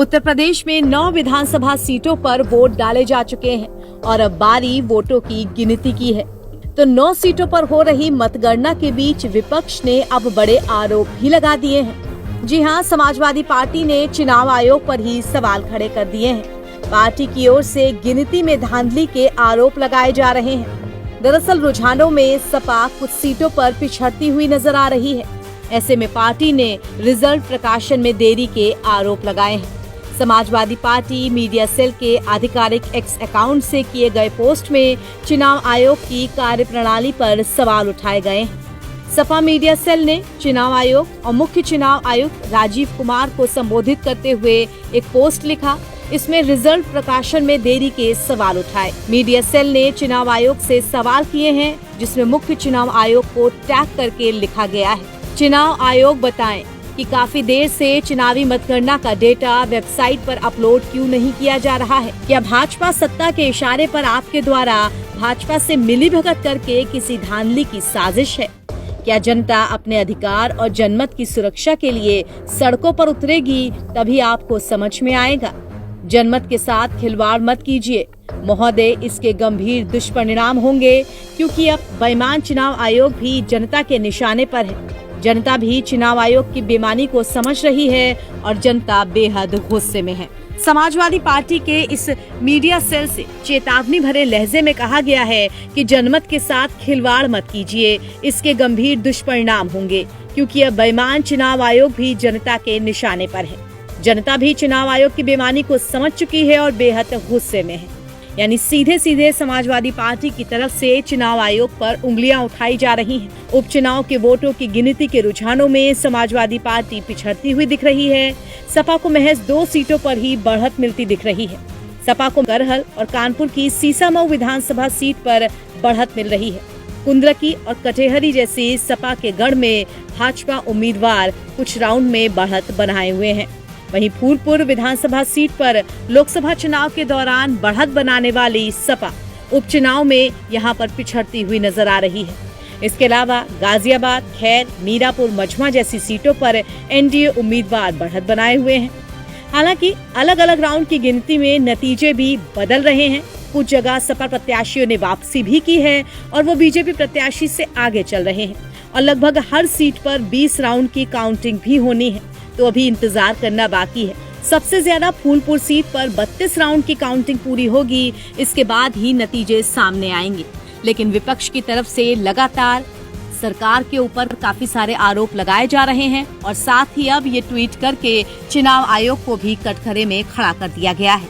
उत्तर प्रदेश में 9 विधानसभा सीटों पर वोट डाले जा चुके हैं और अब बारी वोटों की गिनती की है। तो 9 सीटों पर हो रही मतगणना के बीच विपक्ष ने अब बड़े आरोप भी लगा दिए हैं। जी हां, समाजवादी पार्टी ने चुनाव आयोग पर ही सवाल खड़े कर दिए हैं। पार्टी की ओर से गिनती में धांधली के आरोप लगाए जा रहे हैं। दरअसल रुझानों में सपा कुछ सीटों पर पिछड़ती हुई नजर आ रही है। ऐसे में पार्टी ने रिजल्ट प्रकाशन में देरी के आरोप लगाए हैं। समाजवादी पार्टी मीडिया सेल के आधिकारिक एक्स अकाउंट से किए गए पोस्ट में चुनाव आयोग की कार्यप्रणाली पर सवाल उठाए गए हैं। सपा मीडिया सेल ने चुनाव आयोग और मुख्य चुनाव आयुक्त राजीव कुमार को संबोधित करते हुए एक पोस्ट लिखा। इसमें रिजल्ट प्रकाशन में देरी के सवाल उठाए। मीडिया सेल ने चुनाव आयोग से सवाल किए हैं, जिसमें मुख्य चुनाव आयोग को टैग करके लिखा गया है, चुनाव आयोग बताएं कि काफी देर से चुनावी मतगणना का डेटा वेबसाइट पर अपलोड क्यों नहीं किया जा रहा है? क्या भाजपा सत्ता के इशारे पर आपके द्वारा भाजपा से मिलीभगत करके किसी धांधली की साजिश है? क्या जनता अपने अधिकार और जनमत की सुरक्षा के लिए सड़कों पर उतरेगी, तभी आपको समझ में आएगा। जनमत के साथ खिलवाड़ मत कीजिए महोदय, इसके गंभीर दुष्परिणाम होंगे, क्योंकि अब बेईमान चुनाव आयोग भी जनता के निशाने पर है। जनता भी चुनाव आयोग की बेईमानी को समझ रही है और जनता बेहद गुस्से में है। समाजवादी पार्टी के इस मीडिया सेल से चेतावनी भरे लहजे में कहा गया है कि जनमत के साथ खिलवाड़ मत कीजिए, इसके गंभीर दुष्परिणाम होंगे, क्योंकि अब बेईमान चुनाव आयोग भी जनता के निशाने पर है। जनता भी चुनाव आयोग की बेईमानी को समझ चुकी है और बेहद गुस्से में है। यानी सीधे सीधे समाजवादी पार्टी की तरफ से चुनाव आयोग पर उंगलियां उठाई जा रही हैं। उपचुनाव के वोटों की गिनती के रुझानों में समाजवादी पार्टी पिछड़ती हुई दिख रही है। सपा को महज 2 सीटों पर ही बढ़त मिलती दिख रही है। सपा को करहल और कानपुर की सीसामऊ विधानसभा सीट पर बढ़त मिल रही है। कुंद्रकी और कटेहरी जैसी सपा के गढ़ में भाजपा उम्मीदवार कुछ राउंड में बढ़त बनाए हुए हैं। वहीं फूलपुर विधानसभा सीट पर लोकसभा चुनाव के दौरान बढ़त बनाने वाली सपा उपचुनाव में यहां पर पिछड़ती हुई नजर आ रही है। इसके अलावा गाजियाबाद, खैर, मीरापुर, मझमा जैसी सीटों पर एनडीए उम्मीदवार बढ़त बनाए हुए हैं। हालांकि अलग अलग राउंड की गिनती में नतीजे भी बदल रहे हैं। कुछ जगह सपा प्रत्याशियों ने वापसी भी की है और वो बीजेपी प्रत्याशी से आगे चल रहे हैं और लगभग हर सीट पर 20 राउंड की काउंटिंग भी होनी है, तो अभी इंतजार करना बाकी है। सबसे ज्यादा फूलपुर सीट पर 32 राउंड की काउंटिंग पूरी होगी, इसके बाद ही नतीजे सामने आएंगे। लेकिन विपक्ष की तरफ से लगातार सरकार के ऊपर काफी सारे आरोप लगाए जा रहे हैं और साथ ही अब ये ट्वीट करके चुनाव आयोग को भी कटघरे में खड़ा कर दिया गया है।